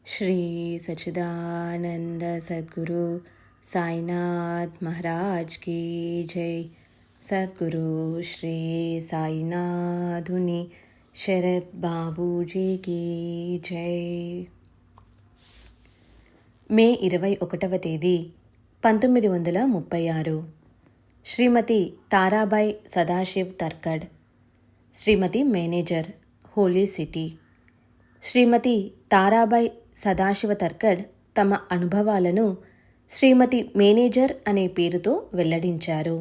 श्री सच्चिदानंद सद्गुरु साईनाथ महाराज की जय। सद्गुरु श्री साईनाथुनि शरद बाबूजी की जय। మే 21వ తేదీ 1936 శ్రీమతి తారాబాయ్ సదాశివ్ తర్కడ్, శ్రీమతి మేనేజర్, హోలీ సిటీ. శ్రీమతి తారాబాయ్ సదాశివ తర్కడ్ తమ అనుభవాలను శ్రీమతి మేనేజర్ అనే పేరుతో వెల్లడించారు.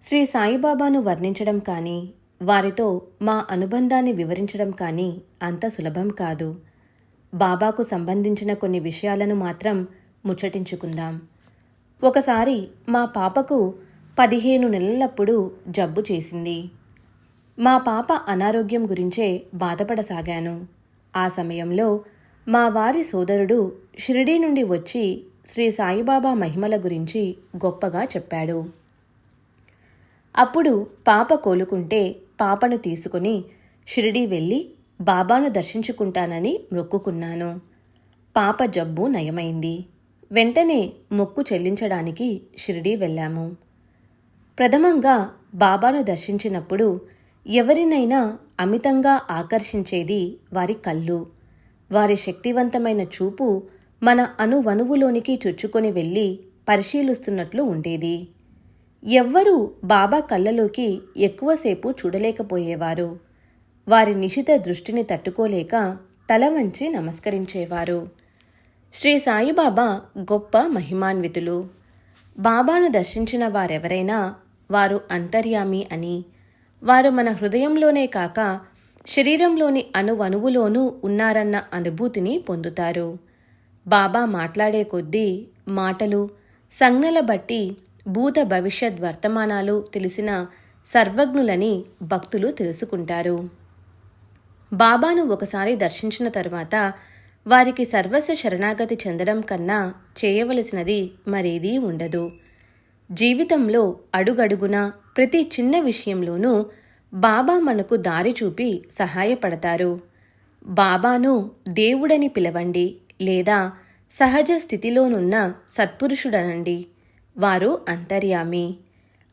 శ్రీ సాయిబాబాను వర్ణించడం కానీ, వారితో మా అనుబంధాన్ని వివరించడం కానీ అంత సులభం కాదు. బాబాకు సంబంధించిన కొన్ని విషయాలను మాత్రం ముచ్చటించుకుందాం. ఒకసారి మా పాపకు 15 నెలలప్పుడు జబ్బు చేసింది. మా పాప అనారోగ్యం గురించే బాధపడసాగాను. ఆ సమయంలో మా వారి సోదరుడు షిరిడీ నుండి వచ్చి శ్రీ సాయిబాబా మహిమల గురించి గొప్పగా చెప్పాడు. అప్పుడు పాప కోలుకుంటే పాపను తీసుకుని షిరిడీ వెళ్ళి బాబాను దర్శించుకుంటానని మొక్కుకున్నాను. పాప జబ్బు నయమైంది. వెంటనే మొక్కు చెల్లించడానికి షిరిడీ వెళ్ళాము. ప్రథమంగా బాబాను దర్శించినప్పుడు ఎవరినైనా అమితంగా ఆకర్షించేది వారి కళ్ళు. వారి శక్తివంతమైన చూపు మన అణువణువులోనికి చొచ్చుకొని వెళ్ళి పరిశీలిస్తున్నట్లు ఉండేది. ఎవ్వరూ బాబా కళ్ళలోకి ఎక్కువసేపు చూడలేకపోయేవారు. వారి నిశిత దృష్టిని తట్టుకోలేక తల వంచి నమస్కరించేవారు. శ్రీ సాయిబాబా గొప్ప మహిమాన్వితులు. బాబాను దర్శించిన వారెవరైనా వారు అంతర్యామి అని, వారు మన హృదయంలోనే కాక శరీరంలోని అణువణువులోనూ ఉన్నారన్న అనుభూతిని పొందుతారు. బాబా మాట్లాడే కొద్దీ మాటలు, సంజ్ఞల బట్టి భూత భవిష్యత్ వర్తమానాలు తెలిసిన సర్వజ్ఞులని భక్తులు తెలుసుకుంటారు. బాబాను ఒకసారి దర్శించిన తర్వాత వారికి సర్వస్వ శరణాగతి చెందడం కన్నా చేయవలసినది మరేదీ ఉండదు. జీవితంలో అడుగడుగునా ప్రతి చిన్న విషయంలోనూ బాబా మనకు దారి చూపి సహాయపడతారు. బాబాను దేవుడని పిలవండి లేదా సహజ స్థితిలోనున్న సత్పురుషుడనండి. వారు అంతర్యామి.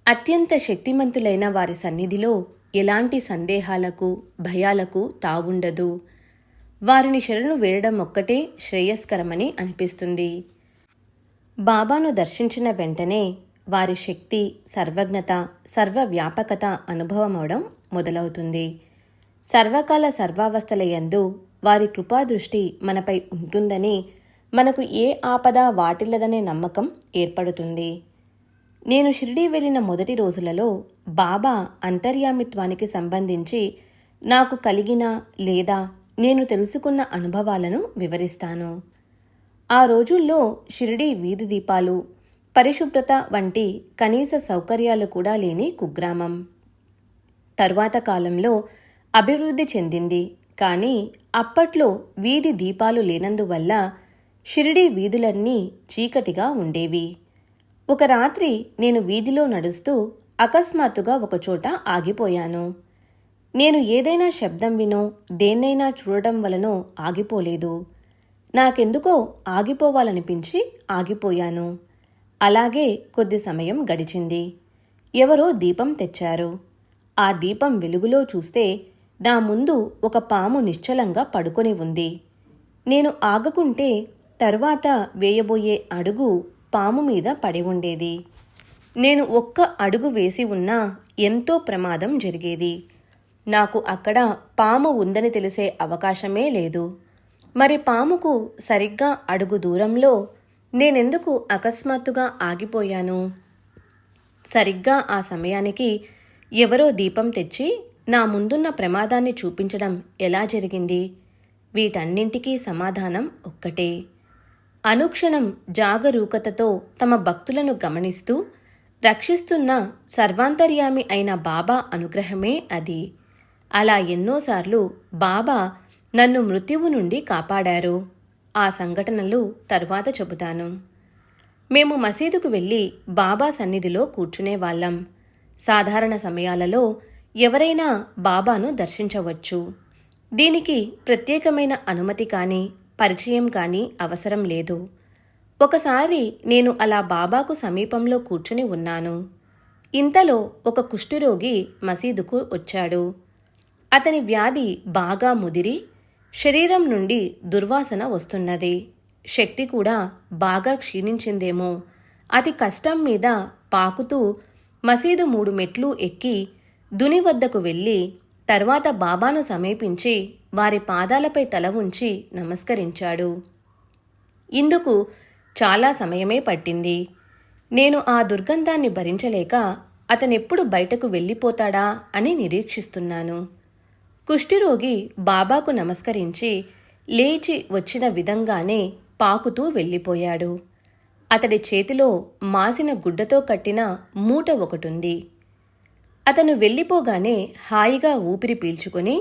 అత్యంత శక్తిమంతులైన వారి సన్నిధిలో ఎలాంటి సందేహాలకు, భయాలకు తావుండదు. వారిని శరణు వేడడం ఒక్కటే శ్రేయస్కరమని అనిపిస్తుంది. బాబాను దర్శించిన వెంటనే వారి శక్తి, సర్వజ్ఞత, సర్వవ్యాపకత అనుభవమవడం మొదలవుతుంది. సర్వకాల సర్వావస్థల యందు వారి కృపాదృష్టి మనపై ఉంటుందని, మనకు ఏ ఆపద వాటిల్లదనే నమ్మకం ఏర్పడుతుంది. నేను షిరిడీ వెళ్ళిన మొదటి రోజులలో బాబా అంతర్యామిత్వానికి సంబంధించి నాకు కలిగిన లేదా నేను తెలుసుకున్న అనుభవాలను వివరిస్తాను. ఆ రోజుల్లో షిరిడీ వీధి దీపాలు, పరిశుభ్రత వంటి కనీస సౌకర్యాలు కూడా లేని కుగ్రామం. తరువాత కాలంలో అభివృద్ధి చెందింది. కానీ అప్పట్లో వీధి దీపాలు లేనందువల్ల షిరిడీ వీధులన్నీ చీకటిగా ఉండేవి. ఒక రాత్రి నేను వీధిలో నడుస్తూ అకస్మాత్తుగా ఒకచోట ఆగిపోయాను. నేను ఏదైనా శబ్దం వినో దేన్నైనా చూడడం వలనో ఆగిపోలేదు. నాకెందుకో ఆగిపోవాలనిపించి ఆగిపోయాను. అలాగే కొద్ది సమయం గడిచింది. ఎవరో దీపం తెచ్చారు. ఆ దీపం వెలుగులో చూస్తే నా ముందు ఒక పాము నిశ్చలంగా పడుకొని ఉంది. నేను ఆగకుంటే తరువాత వేయబోయే అడుగు పాము మీద పడి ఉండేది. నేను ఒక్క అడుగు వేసి ఉన్నా ఎంతో ప్రమాదం జరిగేది. నాకు అక్కడ పాము ఉందని తెలిసే అవకాశమే లేదు. మరి పాముకు సరిగ్గా అడుగు దూరంలో నేనెందుకు అకస్మాత్తుగా ఆగిపోయాను? సరిగ్గా ఆ సమయానికి ఎవరో దీపం తెచ్చి నా ముందున్న ప్రమాదాన్ని చూపించడం ఎలా జరిగింది? వీటన్నింటికీ సమాధానం ఒక్కటే. అనుక్షణం జాగరూకతతో తమ భక్తులను గమనిస్తూ రక్షిస్తున్న సర్వాంతర్యామి అయిన బాబా అనుగ్రహమే అది. అలా ఎన్నోసార్లు బాబా నన్ను మృత్యువు నుండి కాపాడారు. ఆ సంఘటనలు తరువాత చెబుతాను. మేము మసీదుకు వెళ్ళి బాబా సన్నిధిలో కూర్చునేవాళ్ళం. సాధారణ సమయాలలో ఎవరైనా బాబాను దర్శించవచ్చు. దీనికి ప్రత్యేకమైన అనుమతి కానీ పరిచయం కానీ అవసరం లేదు. ఒకసారి నేను అలా బాబాకు సమీపంలో కూర్చుని ఉన్నాను. ఇంతలో ఒక కుష్ఠరోగి మసీదుకు వచ్చాడు. అతని వ్యాధి బాగా ముదిరి శరీరం నుండి దుర్వాసన వస్తున్నది. శక్తి కూడా బాగా క్షీణించిందేమో. అతి కష్టం మీద పాకుతూ మసీదు 3 మెట్లు ఎక్కి దుని వద్దకు వెళ్ళి తర్వాత బాబాను సమీపించి వారి పాదాలపై తల ఉంచి నమస్కరించాడు. ఇందుకు చాలా సమయమే పట్టింది. నేను ఆ దుర్గంధాన్ని భరించలేక అతనెప్పుడు బయటకు వెళ్ళిపోతాడా అని నిరీక్షిస్తున్నాను. కుష్ఠరోగి బాబాకు నమస్కరించి లేచి వచ్చిన విధంగానే పాకుతూ వెళ్ళిపోయాడు. అతడి చేతిలో మాసిన గుడ్డతో కట్టిన మూట ఒకటుంది. అతను వెళ్ళిపోగానే హాయిగా ఊపిరి పీల్చుకొని,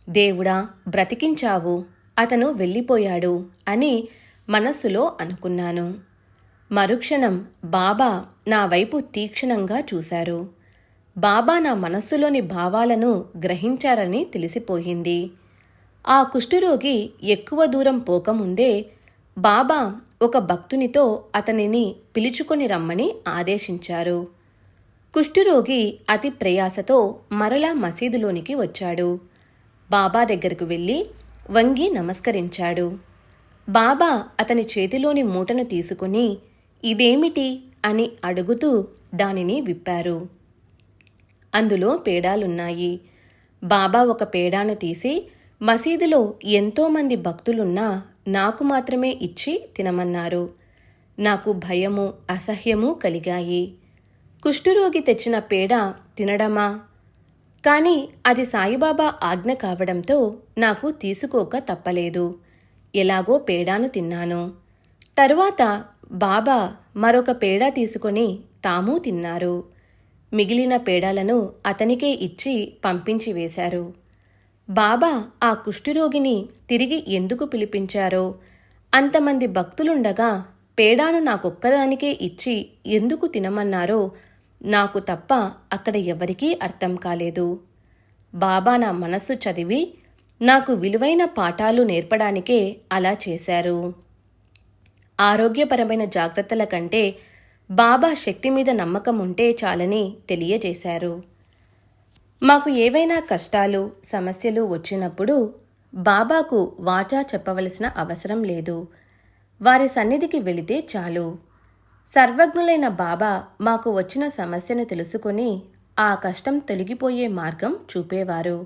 దేవుడా బ్రతికించావు, అతను వెళ్ళిపోయాడు అని మనస్సులో అనుకున్నాను. మరుక్షణం బాబా నా వైపు తీక్షణంగా చూశారు. బాబా నా మనస్సులోని భావాలను గ్రహించారని తెలిసిపోయింది. ఆ కుష్ఠరోగి ఎక్కువ దూరం పోకముందే బాబా ఒక భక్తునితో అతనిని పిలుచుకొని రమ్మని ఆదేశించారు. కుష్ఠరోగి అతి ప్రయాసతో మరలా మసీదులోనికి వచ్చాడు. బాబా దగ్గరకు వెళ్ళి వంగి నమస్కరించాడు. బాబా అతని చేతిలోని మూటను తీసుకుని ఇదేమిటి అని అడుగుతూ దానిని విప్పారు. అందులో పేడాలున్నాయి. బాబా ఒక పేడాను తీసి మసీదులో ఎంతోమంది భక్తులున్నా నాకు మాత్రమే ఇచ్చి తినమన్నారు. నాకు భయము అసహ్యము కలిగాయి. కుష్ఠరోగి తెచ్చిన పేడ తినడమా? కానీ అది సాయిబాబా ఆజ్ఞ కావడంతో నాకు తీసుకోక తప్పలేదు. ఎలాగో పేడాను తిన్నాను. తరువాత బాబా మరొక పేడ తీసుకొని తాము తిన్నారు. మిగిలిన పేడాలను అతనికే ఇచ్చి పంపించి వేశారు. బాబా ఆ కుష్ఠరోగిని తిరిగి ఎందుకు పిలిపించారో, అంతమంది భక్తులుండగా పేడాను నాకొక్కదానికే ఇచ్చి ఎందుకు తినమన్నారో నాకు తప్ప అక్కడ ఎవరికీ అర్థం కాలేదు. బాబా నా మనస్సు చదివి నాకు విలువైన పాఠాలు నేర్పడానికే అలా చేశారు. ఆరోగ్యపరమైన జాగ్రత్తల కంటే బాబా శక్తి మీద నమ్మకం ఉంటే చాలని తెలియజేశారు. మాకు ఏవైనా కష్టాలు సమస్యలు వచ్చినప్పుడు బాబాకు వాచా చెప్పవలసిన అవసరం లేదు. వారి సన్నిధికి వెళితే చాలు. సర్వజ్ఞులైన బాబా మాకు వచ్చిన సమస్యను తెలుసుకొని ఆ కష్టం తొలగిపోయే మార్గం చూపేవారు.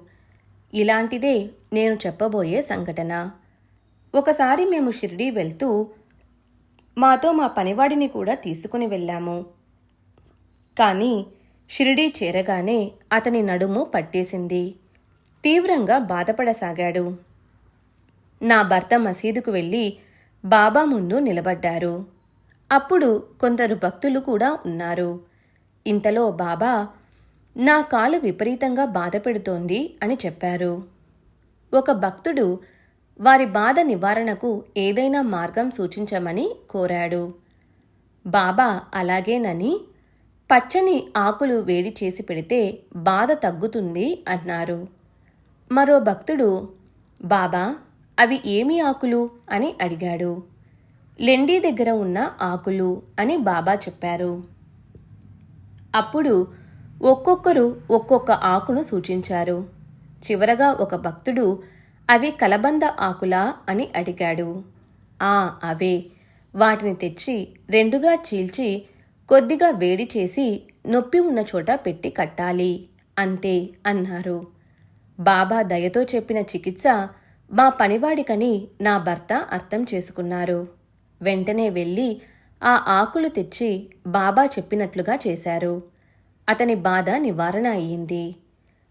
ఇలాంటిదే నేను చెప్పబోయే సంఘటన. ఒకసారి మేము షిరిడీ వెళ్తూ మాతో మా పనివాడిని కూడా తీసుకుని వెళ్ళాము. కానీ షిరిడీ చేరగానే అతని నడుము పట్టేసింది. తీవ్రంగా బాధపడసాగాడు. నా భర్త మసీదుకు వెళ్ళి బాబా ముందు నిలబడ్డారు. అప్పుడు కొందరు భక్తులు కూడా ఉన్నారు. ఇంతలో బాబా నా కాలు విపరీతంగా బాధ పెడుతోంది అని చెప్పారు. ఒక భక్తుడు వారి బాధ నివారణకు ఏదైనా మార్గం సూచించమని కోరాడు. బాబా అలాగేనని పచ్చని ఆకులు వేడి చేసి పెడితే బాధ తగ్గుతుంది అన్నారు. మరో భక్తుడు బాబా అవి ఏమి ఆకులు అని అడిగాడు. లెండి దగ్గర ఉన్న ఆకులు అని బాబా చెప్పారు. అప్పుడు ఒక్కొక్కరు ఒక్కొక్క ఆకును సూచించారు. చివరగా ఒక భక్తుడు అవి కలబంద ఆకులా అని అడిగాడు. అవే. వాటిని తెచ్చి రెండుగా చీల్చి కొద్దిగా వేడి చేసి నొప్పి ఉన్న చోట పెట్టి కట్టాలి అంతే అన్నారు. బాబా దయతో చెప్పిన చికిత్స మా పనివాడికని నా భర్త అర్థం చేసుకున్నారు. వెంటనే వెళ్ళి ఆ ఆకులు తెచ్చి బాబా చెప్పినట్లుగా చేశారు. అతని బాధ నివారణ అయ్యింది.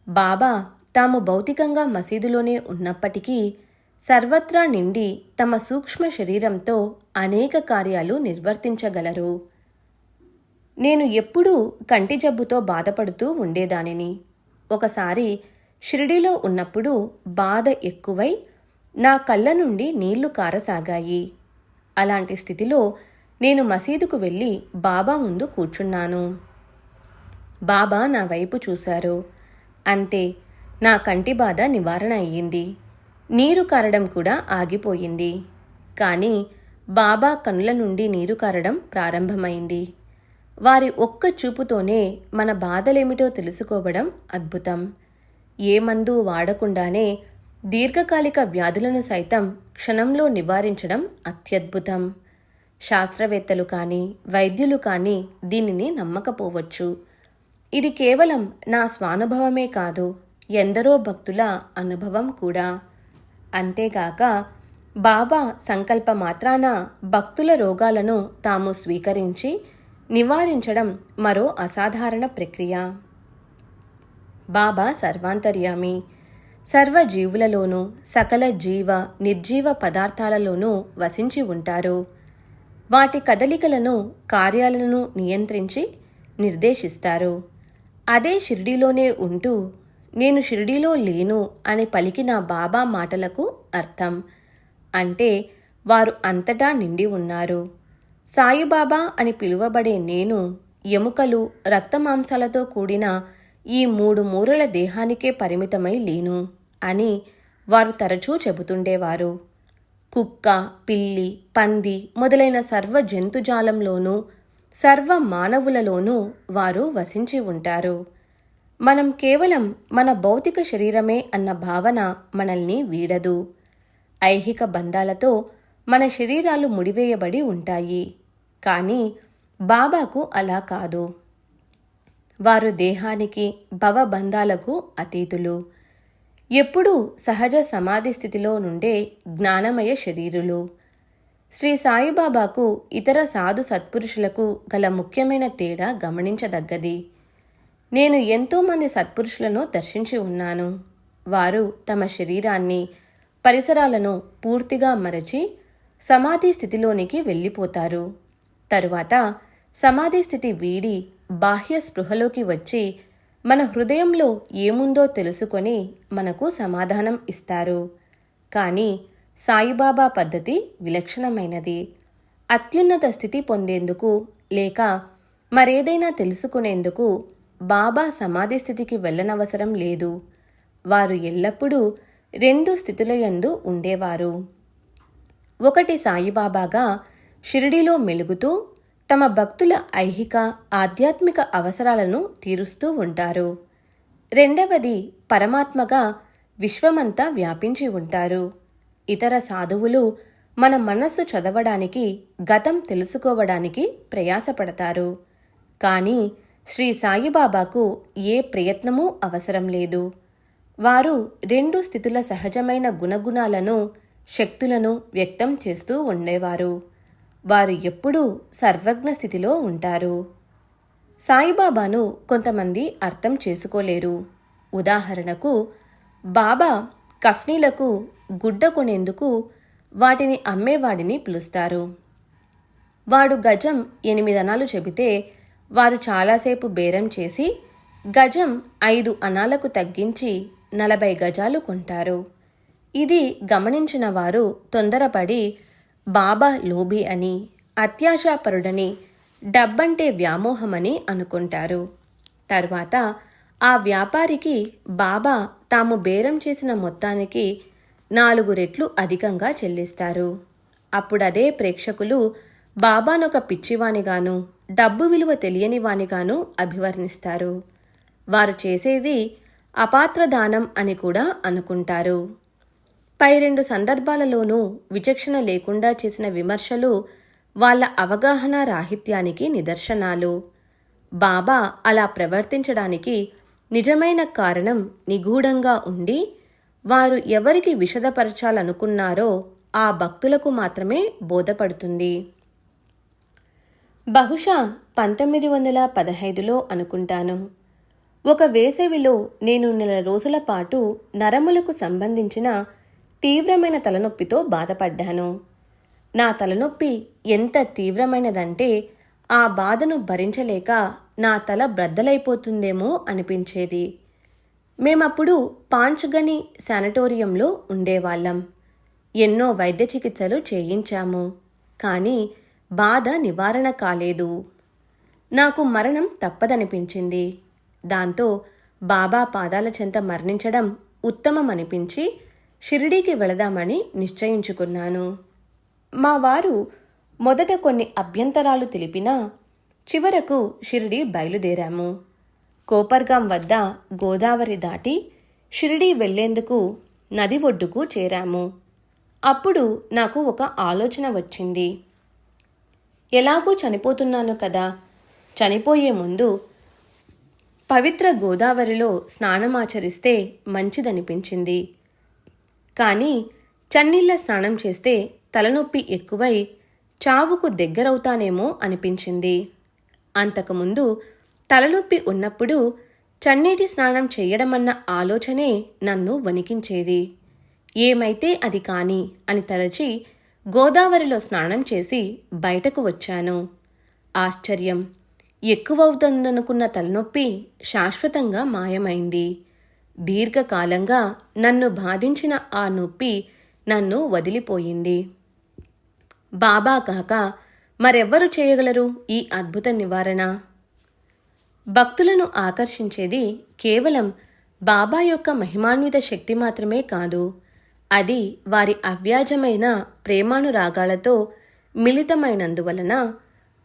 బాబా తాము భౌతికంగా మసీదులోనే ఉన్నప్పటికీ సర్వత్రా నిండి తమ సూక్ష్మ శరీరంతో అనేక కార్యాలు నిర్వర్తించగలరు. నేను ఎప్పుడూ కంటి జబ్బుతో బాధపడుతూ ఉండేదానిని. ఒకసారి షిరిడీలో ఉన్నప్పుడు బాధ ఎక్కువై నా కళ్ళ నుండి నీళ్లు కారసాగాయి. అలాంటి స్థితిలో నేను మసీదుకు వెళ్ళి బాబా ముందు కూర్చున్నాను. బాబా నా వైపు చూశారు. అంతే, నా కంటి బాధ నివారణ అయ్యింది. నీరు కారడం కూడా ఆగిపోయింది. కానీ బాబా కనుల నుండి నీరు కారడం ప్రారంభమైంది. వారి ఒక్క చూపుతోనే మన బాధలేమిటో తెలుసుకోవడం అద్భుతం. ఏ మందు వాడకుండానే దీర్ఘకాలిక వ్యాధులను సైతం క్షణంలో నివారించడం అత్యద్భుతం. శాస్త్రవేత్తలు కానీ వైద్యులు కానీ దీనిని నమ్మకపోవచ్చు. ఇది కేవలం నా స్వానుభవమే కాదు, ఎందరో భక్తుల అనుభవం కూడా. అంతేగాక బాబా సంకల్ప మాత్రాన భక్తుల రోగాలను తాము స్వీకరించి నివారించడం మరో అసాధారణ ప్రక్రియ. బాబా సర్వాంతర్యామి, సర్వజీవులలోనూ సకల జీవ నిర్జీవ పదార్థాలలోనూ వసించి ఉంటారు. వాటి కదలికలను కార్యాలను నియంత్రించి నిర్దేశిస్తారు. అదే షిర్డీలోనే ఉంటూ నేను షిర్డీలో లేను అని పలికిన బాబా మాటలకు అర్థం. అంటే వారు అంతటా నిండి ఉన్నారు. సాయిబాబా అని పిలువబడే నేను ఎముకలు రక్తమాంసాలతో కూడిన ఈ 3 మూరల దేహానికే పరిమితమై లేను అని వారు తరచూ చెబుతుండేవారు. కుక్క, పిల్లి, పంది మొదలైన సర్వ జంతుజాలంలోనూ సర్వ మానవులలోనూ వారు వసించి ఉంటారు. మనం కేవలం మన భౌతిక శరీరమే అన్న భావన మనల్ని వీడదు. ఐహిక బంధాలతో మన శరీరాలు ముడివేయబడి ఉంటాయి. కానీ బాబాకు అలా కాదు. వారు దేహానికి భవబంధాలకు అతీతులు. ఎప్పుడూ సహజ సమాధి స్థితిలో నుండే జ్ఞానమయ శరీరులు. శ్రీ సాయిబాబాకు ఇతర సాధు సత్పురుషులకు గల ముఖ్యమైన తేడా గమనించదగ్గది. నేను ఎంతోమంది సత్పురుషులను దర్శించి ఉన్నాను. వారు తమ శరీరాన్ని పరిసరాలను పూర్తిగా మరచి సమాధి స్థితిలోనికి వెళ్ళిపోతారు. తరువాత సమాధి స్థితి వీడి బాహ్య స్పృహలోకి వచ్చి మన హృదయంలో ఏముందో తెలుసుకొని మనకు సమాధానం ఇస్తారు. కానీ సాయిబాబా పద్ధతి విలక్షణమైనది. అత్యున్నత స్థితి పొందేందుకు లేక మరేదైనా తెలుసుకునేందుకు బాబా సమాధి స్థితికి వెళ్ళనవసరం లేదు. వారు ఎల్లప్పుడూ 2 స్థితులయందు ఉండేవారు. ఒకటి సాయిబాబాగా షిరిడీలో మెలుగుతూ తమ భక్తుల ఐహిక ఆధ్యాత్మిక అవసరాలను తీరుస్తూ ఉంటారు. రెండవది పరమాత్మగా విశ్వమంతా వ్యాపించి ఉంటారు. ఇతర సాధువులు మన మనస్సు చదవడానికి, గతం తెలుసుకోవడానికి ప్రయాసపడతారు. కానీ శ్రీ సాయిబాబాకు ఏ ప్రయత్నమూ అవసరం లేదు. వారు 2 స్థితుల సహజమైన గుణగుణాలను, శక్తులను వ్యక్తం చేస్తూ ఉండేవారు. వారు ఎప్పుడూ సర్వజ్ఞ స్థితిలో ఉంటారు. సాయిబాబాను కొంతమంది అర్థం చేసుకోలేరు. ఉదాహరణకు, బాబా కఫ్నీలకు గుడ్డ కొనేందుకు వాటిని అమ్మేవాడిని పిలుస్తారు. వాడు గజం 8 అణాలు చెబితే వారు చాలాసేపు బేరం చేసి గజం 5 అణాలకు తగ్గించి 40 గజాలు కొంటారు. ఇది గమనించిన వారు తొందరపడి బాబా లోబి అని, అత్యాశాపరుడని, డబ్బంటే వ్యామోహమని అనుకుంటారు. తర్వాత ఆ వ్యాపారికి బాబా తాము బేరం చేసిన మొత్తానికి 4 రెట్లు అధికంగా చెల్లిస్తారు. అప్పుడదే ప్రేక్షకులు బాబానొక పిచ్చివానిగాను, డబ్బు విలువ తెలియని వానిగాను అభివర్ణిస్తారు. వారు చేసేది అపాత్రదానం అని కూడా అనుకుంటారు. పై 2 సందర్భాలలోనూ విచక్షణ లేకుండా చేసిన విమర్శలు వాళ్ళ అవగాహన రాహిత్యానికి నిదర్శనాలు. బాబా అలా ప్రవర్తించడానికి నిజమైన కారణం నిగూఢంగా ఉండి వారు ఎవరికి విశదపరచాలనుకున్నారో ఆ భక్తులకు మాత్రమే బోధపడుతుంది. బహుశా 1915లో అనుకుంటాను. ఒక వేసవిలో నేను 1 రోజుల పాటు నరములకు సంబంధించిన తీవ్రమైన తలనొప్పితో బాధపడ్డాను. నా తలనొప్పి ఎంత తీవ్రమైనదంటే ఆ బాధను భరించలేక నా తల బ్రద్దలైపోతుందేమో అనిపించేది. మేమప్పుడు పాంచ్గని శానిటోరియంలో ఉండేవాళ్ళం. ఎన్నో వైద్య చికిత్సలు చేయించాము. కానీ బాధ నివారణ కాలేదు. నాకు మరణం తప్పదనిపించింది. దాంతో బాబా పాదాల చెంత మరణించడం ఉత్తమమనిపించి షిరిడీకి వెళదామని నిశ్చయించుకున్నాను. మా వారు మొదట కొన్ని అభ్యంతరాలు తెలిపినా చివరకు షిరిడీ బయలుదేరాము. కోపర్గాం వద్ద గోదావరి దాటి షిరిడీ వెళ్లేందుకు నది ఒడ్డుకు చేరాము. అప్పుడు నాకు ఒక ఆలోచన వచ్చింది. ఎలాగూ చనిపోతున్నాను కదా, చనిపోయే ముందు పవిత్ర గోదావరిలో స్నానమాచరిస్తే మంచిదనిపించింది. కానీ చన్నీళ్ల స్నానం చేస్తే తలనొప్పి ఎక్కువై చావుకు దగ్గరవుతానేమో అనిపించింది. అంతకుముందు తలనొప్పి ఉన్నప్పుడు చన్నీటి స్నానం చెయ్యడమన్న ఆలోచనే నన్ను వణికించేది. ఏమైతే అది కాని అని తలచి గోదావరిలో స్నానం చేసి బయటకు వచ్చాను. ఆశ్చర్యం! ఎక్కువవుతుందనుకున్న తలనొప్పి శాశ్వతంగా మాయమైంది. దీర్ఘకాలంగా నన్ను బాధించిన ఆ నొప్పి నన్ను వదిలిపోయింది. బాబా కాక మరెవ్వరు చేయగలరు ఈ అద్భుత నివారణ? భక్తులను ఆకర్షించేది కేవలం బాబా యొక్క మహిమాన్విత శక్తి మాత్రమే కాదు, అది వారి అవ్యాజమైన ప్రేమానురాగాలతో మిళితమైనందువలన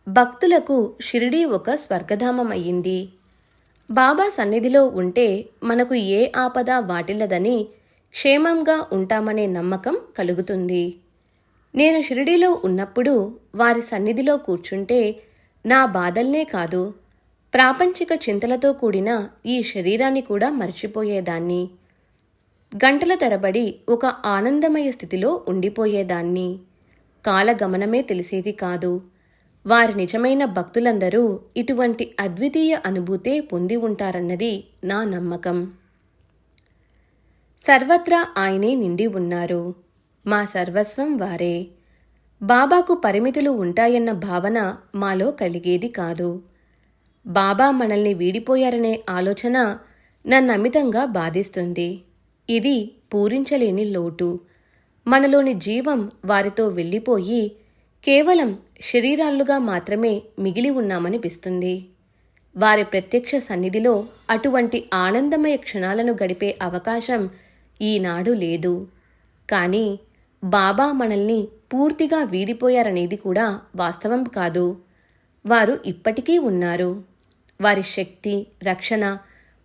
భక్తులకు షిరిడీ ఒక స్వర్గధామమయ్యింది. బాబా సన్నిధిలో ఉంటే మనకు ఏ ఆపద వాటిల్లదని క్షేమంగా ఉంటామనే నమ్మకం కలుగుతుంది. నేను షిరిడీలో ఉన్నప్పుడు వారి సన్నిధిలో కూర్చుంటే నా బాధల్నే కాదు, ప్రాపంచిక చింతలతో కూడిన ఈ శరీరాన్ని కూడా మర్చిపోయేదాన్ని. గంటల తరబడి ఒక ఆనందమయ స్థితిలో ఉండిపోయేదాన్ని. కాలగమనమే తెలిసేది కాదు. వారి నిజమైన భక్తులందరూ ఇటువంటి అద్వితీయ అనుభూతే పొంది ఉంటారన్నది నా నమ్మకం. సర్వత్రా ఆయనే నిండి ఉన్నారు. మా సర్వస్వం వారే. బాబాకు పరిమితులు ఉంటాయన్న భావన మాలో కలిగేది కాదు. బాబా మనల్ని వీడిపోయారనే ఆలోచన నన్నమితంగా బాధిస్తుంది. ఇది పూరించలేని లోటు. మనలోని జీవం వారితో వెళ్ళిపోయి కేవలం శరీరాలుగా మాత్రమే మిగిలి ఉన్నామనిపిస్తుంది. వారి ప్రత్యక్ష సన్నిధిలో అటువంటి ఆనందమయ క్షణాలను గడిపే అవకాశం ఈనాడు లేదు. కానీ బాబా మనల్ని పూర్తిగా వీడిపోయారనేది కూడా వాస్తవం కాదు. వారు ఇప్పటికీ ఉన్నారు. వారి శక్తి, రక్షణ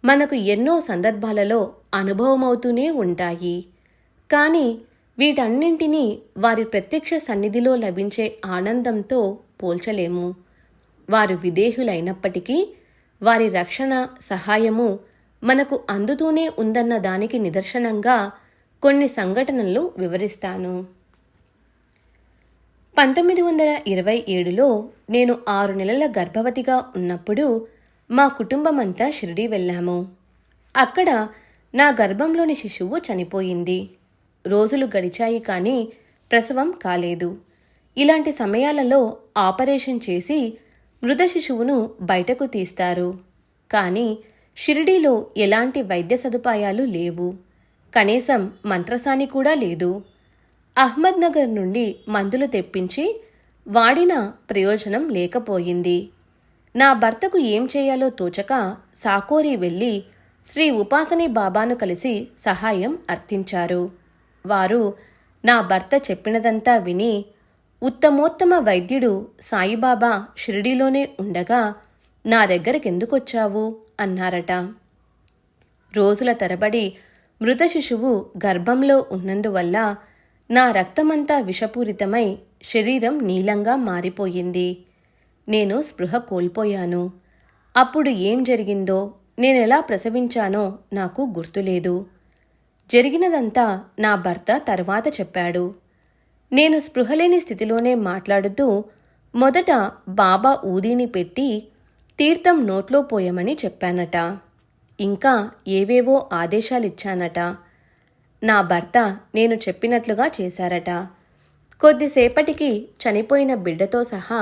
మనకు ఎన్నో సందర్భాలలో అనుభవమవుతూనే ఉంటాయి. కానీ వీటన్నింటినీ వారి ప్రత్యక్ష సన్నిధిలో లభించే ఆనందంతో పోల్చలేము. వారు విదేహులైనప్పటికీ వారి రక్షణ, సహాయము మనకు అందుతూనే ఉందన్న దానికి నిదర్శనంగా కొన్ని సంఘటనలు వివరిస్తాను. 1927లో నేను 6 నెలల గర్భవతిగా ఉన్నప్పుడు మా కుటుంబమంతా షిరిడీ వెళ్ళాము. అక్కడ నా గర్భంలోని శిశువు చనిపోయింది. రోజులు గడిచాయి కానీ ప్రసవం కాలేదు. ఇలాంటి సమయాలలో ఆపరేషన్ చేసి మృత శిశువును బయటకు తీస్తారు. కానీ షిరిడీలో ఎలాంటి వైద్య సదుపాయాలు లేవు. కనీసం మంత్రసాని కూడా లేదు. అహ్మద్నగర్ నుండి మందులు తెప్పించి వాడినా ప్రయోజనం లేకపోయింది. నా భర్తకు ఏం చేయాలో తోచక సాకోరి వెళ్ళి శ్రీ ఉపాసని బాబాను కలిసి సహాయం అర్థించారు. వారు నా భర్త చెప్పినదంతా విని, ఉత్తమోత్తమ వైద్యుడు సాయిబాబా షిరిడీలోనే ఉండగా నా దగ్గరకెందుకొచ్చావు అన్నారట. రోజుల తరబడి మృత శిశువు గర్భంలో ఉన్నందువల్ల నా రక్తమంతా విషపూరితమై శరీరం నీలంగా మారిపోయింది. నేను స్పృహ కోల్పోయాను. అప్పుడు ఏం జరిగిందో, నేనెలా ప్రసవించానో నాకు గుర్తులేదు. జరిగినదంతా నా భర్త తర్వాత చెప్పాడు. నేను స్పృహలేని స్థితిలోనే మాట్లాడుతూ మొదట బాబా ఊదీని పెట్టి తీర్థం నోట్లో పోయమని చెప్పానట. ఇంకా ఏవేవో ఆదేశాలిచ్చానట. నా భర్త నేను చెప్పినట్లుగా చేశారట. కొద్దిసేపటికి చనిపోయిన బిడ్డతో సహా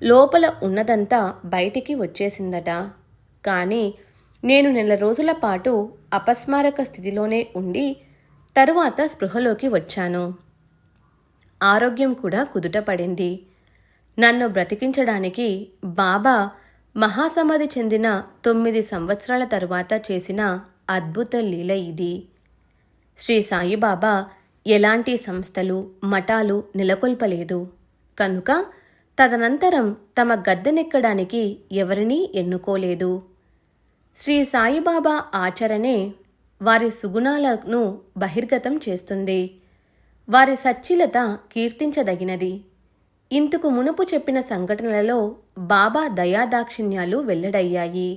లోపల ఉన్నదంతా బయటికి వచ్చేసిందట. కానీ నేను నెల రోజుల పాటు అపస్మారక స్థితిలోనే ఉండి తరువాత స్పృహలోకి వచ్చాను. ఆరోగ్యం కూడా కుదుటపడింది. నన్ను బ్రతికించడానికి బాబా మహాసమాధి చెందిన 9 సంవత్సరాల తరువాత చేసిన అద్భుత లీల ఇది. శ్రీ సాయిబాబా ఎలాంటి సంస్థలు మఠాలు నెలకొల్పలేదు కనుక తదనంతరం తమ గద్దెనెక్కడానికి ఎవరినీ ఎన్నుకోలేదు. శ్రీ సాయిబాబా ఆచరణే వారి సుగుణాలను బహిర్గతం చేస్తుంది. వారి సచ్ఛీలత కీర్తించదగినది. ఇందుకు మునుపు చెప్పిన సంఘటనలలో బాబా దయాదాక్షిణ్యాలు వెల్లడయ్యాయి.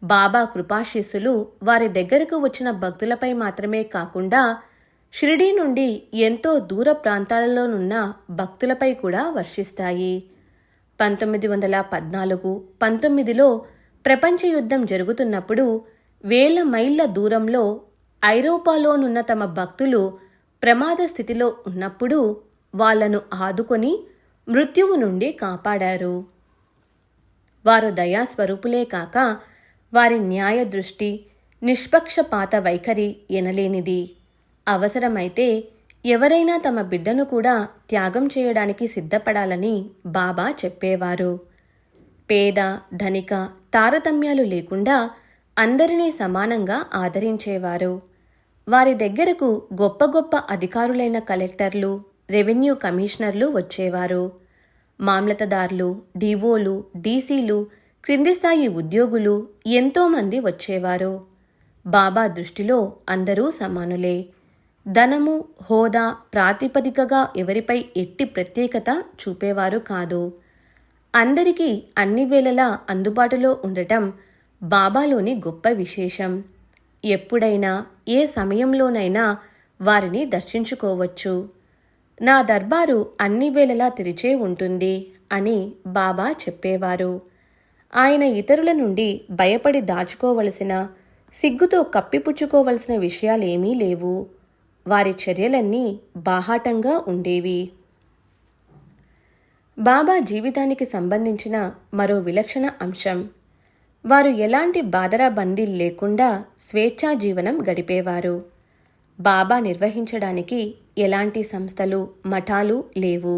బాబా కృపాశీస్సులు వారి దగ్గరకు వచ్చిన భక్తులపై మాత్రమే కాకుండా షిరిడీ నుండి ఎంతో దూర ప్రాంతాలలోనున్న భక్తులపై కూడా వర్షిస్తాయి. 1914-19 ప్రపంచ యుద్ధం జరుగుతున్నప్పుడు వేల మైళ్ళ దూరంలో ఐరోపాలోనున్న తమ భక్తులు ప్రమాద స్థితిలో ఉన్నప్పుడు వాళ్లను ఆదుకొని మృత్యువు నుండి కాపాడారు. వారు దయాస్వరూపులే కాక వారి న్యాయ దృష్టి, నిష్పక్షపాత వైఖరి ఎనలేనిది. అవసరమైతే ఎవరైనా తమ బిడ్డను కూడా త్యాగం చేయడానికి సిద్ధపడాలని బాబా చెప్పేవారు. పేద ధనిక తారతమ్యాలు లేకుండా అందరినీ సమానంగా ఆదరించేవారు. వారి దగ్గరకు గొప్ప గొప్ప అధికారులైన కలెక్టర్లు, రెవెన్యూ కమిషనర్లు వచ్చేవారు. మామలతదారులు, డివోలు, డీసీలు, క్రింది స్థాయి ఉద్యోగులు ఎంతోమంది వచ్చేవారు. బాబా దృష్టిలో అందరూ సమానులే. ధనము, హోదా ప్రాతిపదికగా ఎవరిపై ఎట్టి ప్రత్యేకత చూపేవారు కాదు. అందరికీ అన్ని వేళలా అందుబాటులో ఉండటం బాబాలోని గొప్ప విశేషం. ఎప్పుడైనా ఏ సమయంలోనైనా వారిని దర్శించుకోవచ్చు. నా దర్బారు అన్ని వేళలా తెరిచే ఉంటుంది అని బాబా చెప్పేవారు. ఆయన ఇతరుల నుండి భయపడి దాచుకోవలసిన, సిగ్గుతో కప్పిపుచ్చుకోవలసిన విషయాలేమీ లేవు. వారి చర్యలన్నీ బాహాటంగా ఉండేవి. బాబా జీవితానికి సంబంధించిన మరో విలక్షణ అంశం, వారు ఎలాంటి బాదరాబందీ లేకుండా స్వేచ్ఛా జీవనం గడిపేవారు. బాబా నిర్వహించడానికి ఎలాంటి సంస్థలు మఠాలు లేవు.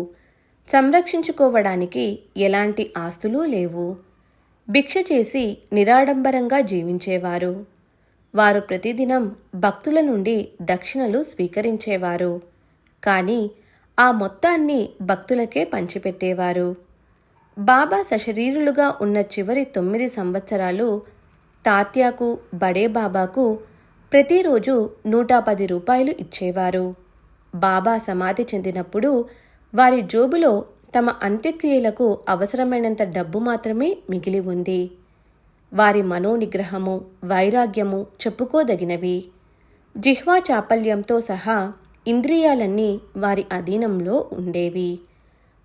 సంరక్షించుకోవడానికి ఎలాంటి ఆస్తులు లేవు. భిక్ష చేసి నిరాడంబరంగా జీవించేవారు. వారు ప్రతిదినం భక్తుల నుండి దక్షిణలు స్వీకరించేవారు. కానీ ఆ మొత్తాన్ని భక్తులకే పంచిపెట్టేవారు. బాబా సశరీరులుగా ఉన్న చివరి 9 సంవత్సరాలు తాత్యాకు, బడే బాబాకు ప్రతిరోజు 110 రూపాయలు ఇచ్చేవారు. బాబా సమాధి చెందినప్పుడు వారి జోబులో తమ అంత్యక్రియలకు అవసరమైనంత డబ్బు మాత్రమే మిగిలి ఉంది. వారి మనోనిగ్రహము, వైరాగ్యము చెప్పుకోదగినవి. జిహ్వా చాపల్యంతో సహా ఇంద్రియాలన్నీ వారి అధీనంలో ఉండేవి.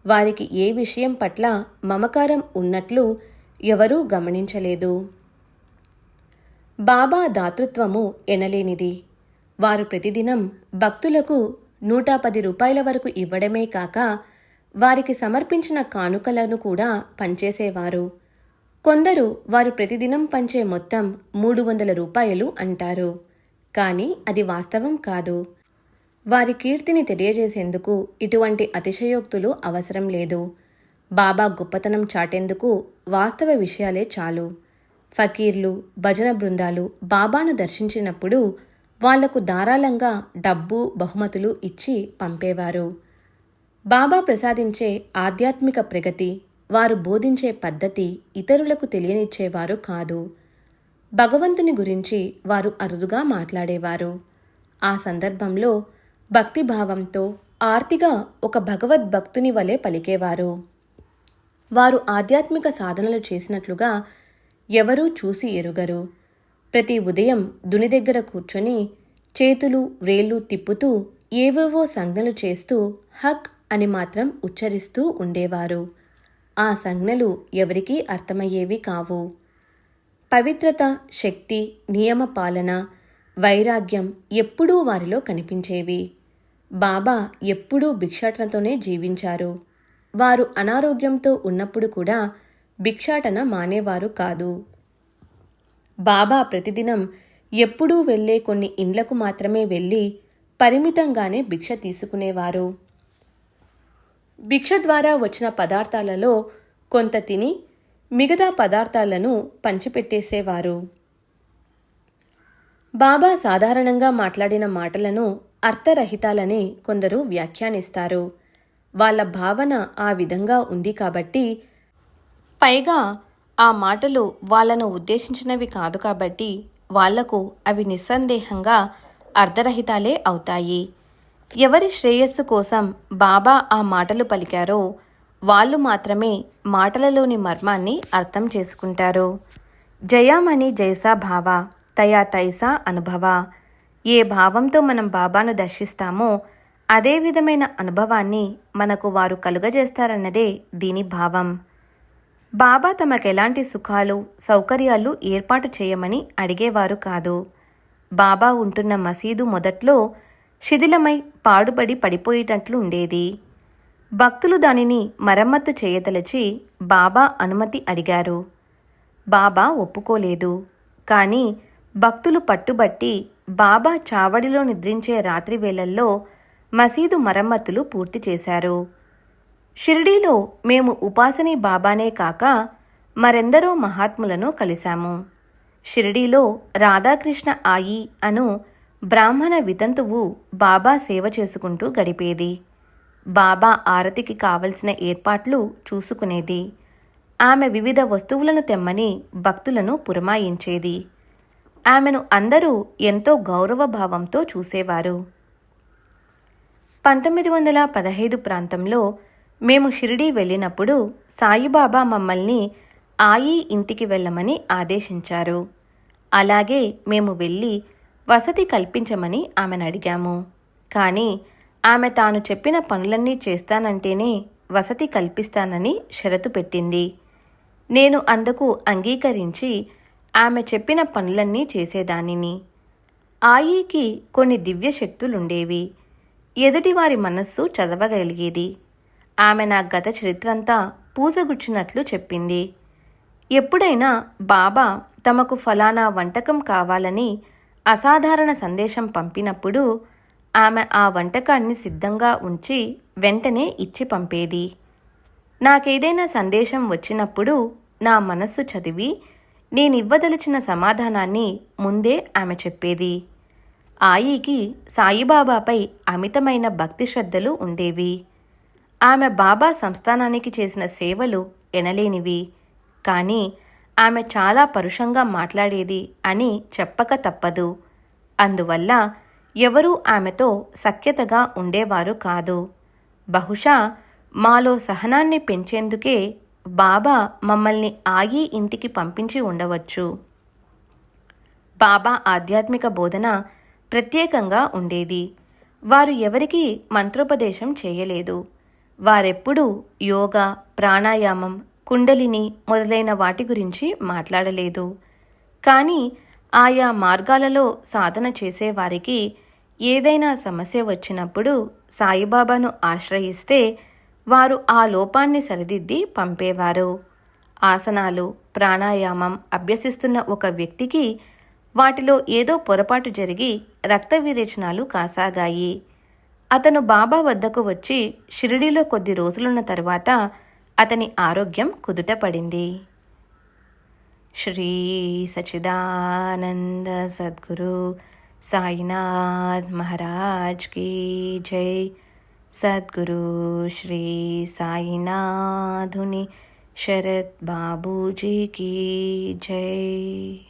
వారికి ఏ విషయం పట్ల మమకారం ఉన్నట్లు ఎవరూ గమనించలేదు. బాబా దాతృత్వము ఎనలేనిది. వారు ప్రతిదినం భక్తులకు 110 రూపాయల వరకు ఇవ్వడమే కాక వారికి సమర్పించిన కానుకలను కూడా పంచేసేవారు. కొందరు వారు ప్రతిదినం పంచే మొత్తం 300 రూపాయలు అంటారు. కానీ అది వాస్తవం కాదు. వారి కీర్తిని తెలియజేసేందుకు ఇటువంటి అతిశయోక్తులు అవసరం లేదు. బాబా గొప్పతనం చాటేందుకు వాస్తవ విషయాలే చాలు. ఫకీర్లు, భజన బృందాలు బాబాను దర్శించినప్పుడు వాళ్లకు ధారాళంగా డబ్బు, బహుమతులు ఇచ్చి పంపేవారు. బాబా ప్రసాదించే ఆధ్యాత్మిక ప్రగతి, వారు బోధించే పద్ధతి ఇతరులకు తెలియనిచ్చేవారు కాదు. భగవంతుని గురించి వారు అరుదుగా మాట్లాడేవారు. ఆ సందర్భంలో భక్తిభావంతో ఆర్తిగా ఒక భగవద్భక్తుని వలె పలికేవారు. వారు ఆధ్యాత్మిక సాధనలు చేసినట్లుగా ఎవరూ చూసి ఎరుగరు. ప్రతి ఉదయం దుని దగ్గర కూర్చొని చేతులు వ్రేళ్లు తిప్పుతూ ఏవేవో సంజ్ఞలు చేస్తూ హక్ అని మాత్రం ఉచ్చరిస్తూ ఉండేవారు. ఆ సంజ్ఞలు ఎవరికీ అర్థమయ్యేవి కావు. పవిత్రత, శక్తి, నియమ పాలన, వైరాగ్యం ఎప్పుడూ వారిలో కనిపించేవి. బాబా ఎప్పుడూ భిక్షాటనతోనే జీవించారు. వారు అనారోగ్యంతో ఉన్నప్పుడు కూడా భిక్షాటన మానేవారు కాదు. బాబా ప్రతిదినం ఎప్పుడూ వెళ్ళే కొన్ని ఇండ్లకు మాత్రమే వెళ్ళి పరిమితంగానే భిక్ష తీసుకునేవారు. భిక్ష ద్వారా వచ్చిన పదార్థాలలో కొంత తిని మిగతా పదార్థాలను పంచిపెట్టేసేవారు. బాబా సాధారణంగా మాట్లాడిన మాటలను అర్థరహితాలని కొందరు వ్యాఖ్యానిస్తారు. వాళ్ళ భావన ఆ విధంగా ఉంది కాబట్టి, పైగా ఆ మాటలు వాళ్ళను ఉద్దేశించినవి కాదు కాబట్టి వాళ్లకు అవి నిస్సందేహంగా అర్ధరహితాలే అవుతాయి. ఎవరి శ్రేయస్సు కోసం బాబా ఆ మాటలు పలికారో వాళ్ళు మాత్రమే మాటలలోని మర్మాన్ని అర్థం చేసుకుంటారు. జయామణి జైసా భావ తయా తైసా అనుభవ. ఏ భావంతో మనం బాబాను దర్శిస్తామో అదే విధమైన అనుభవాన్ని మనకు వారు కలుగజేస్తారన్నదే దీని భావం. బాబా తమకెలాంటి సుఖాలు సౌకర్యాలు ఏర్పాటు చేయమని అడిగేవారు కాదు. బాబా ఉంటున్న మసీదు మొదట్లో శిథిలమై పాడుబడి పడిపోయేటట్లు ఉండేది. భక్తులు దానిని మరమ్మత్తు చేయదలచి బాబా అనుమతి అడిగారు. బాబా ఒప్పుకోలేదు. కానీ భక్తులు పట్టుబట్టి బాబా చావడిలో నిద్రించే రాత్రి వేళల్లో మసీదు మరమ్మతులు పూర్తి చేశారు. షిరిడీలో మేము ఉపాసనీ బాబానే కాక మరెందరో మహాత్ములను కలిశాము. షిరిడీలో రాధాకృష్ణ ఆయి అను బ్రాహ్మణ వితంతువు బాబా సేవ చేసుకుంటూ గడిపేది. బాబా ఆరతికి కావలసిన ఏర్పాట్లు చూసుకునేది. ఆమె వివిధ వస్తువులను తెమ్మని భక్తులను పురమాయించేది. ఆమెను అందరూ ఎంతో గౌరవభావంతో చూసేవారు. 1915 ప్రాంతంలో మేము షిరిడీ వెళ్ళినప్పుడు సాయిబాబా మమ్మల్ని ఆయి ఇంటికి వెళ్ళమని ఆదేశించారు. అలాగే మేము వెళ్ళి వసతి కల్పించమని ఆమెను అడిగాము. కానీ ఆమె తాను చెప్పిన పనులన్నీ చేస్తానంటేనే వసతి కల్పిస్తానని షరతు పెట్టింది. నేను అందుకు అంగీకరించి ఆమె చెప్పిన పనులన్నీ చేసేదానిని. ఆయికి కొన్ని దివ్యశక్తులుండేవి. ఎదుటివారి మనస్సు చదవగలిగేది. ఆమె నా గత చరిత్రంతా పూసగుచ్చినట్లు చెప్పింది. ఎప్పుడైనా బాబా తమకు ఫలానా వంటకం కావాలని అసాధారణ సందేశం పంపినప్పుడు ఆమె ఆ వంటకాన్ని సిద్ధంగా ఉంచి వెంటనే ఇచ్చి పంపేది. నాకేదైనా సందేశం వచ్చినప్పుడు నా మనస్సు చదివి నేనివ్వదలిచిన సమాధానాన్ని ముందే ఆమె చెప్పేది. ఆయికి సాయిబాబాపై అమితమైన భక్తి శ్రద్ధలు ఉండేవి. ఆమె బాబా సంస్థానానికి చేసిన సేవలు ఎనలేనివి. కానీ ఆమె చాలా పరుషంగా మాట్లాడేది అని చెప్పక తప్పదు. అందువల్ల ఎవరూ ఆమెతో సఖ్యతగా ఉండేవారు కాదు. బహుశా మాలో సహనాన్ని పెంచేందుకే బాబా మమ్మల్ని ఆయి ఇంటికి పంపించి ఉండవచ్చు. బాబా ఆధ్యాత్మిక బోధన ప్రత్యేకంగా ఉండేది. వారు ఎవరికీ మంత్రోపదేశం చేయలేదు. వారెప్పుడూ యోగా, ప్రాణాయామం, కుండలిని మొదలైన వాటి గురించి మాట్లాడలేదు. కానీ ఆయా మార్గాలలో సాధన చేసేవారికి ఏదైనా సమస్య వచ్చినప్పుడు సాయిబాబాను ఆశ్రయిస్తే వారు ఆ లోపాన్ని సరిదిద్ది పంపేవారు. ఆసనాలు, ప్రాణాయామం అభ్యసిస్తున్న ఒక వ్యక్తికి వాటిలో ఏదో పొరపాటు జరిగి రక్త విరేచనాలు కాసాగాయి. అతను బాబా వద్దకు వచ్చి షిరిడీలో కొద్ది రోజులున్న తరువాత అతని ఆరోగ్యం కుదుటపడింది. శ్రీ సచిదానంద సద్గురు సాయినాథ్ మహారాజ్ కీ జై. సద్గురు శ్రీ సాయినాథుని శరత్ బాబూజీ కీ జై.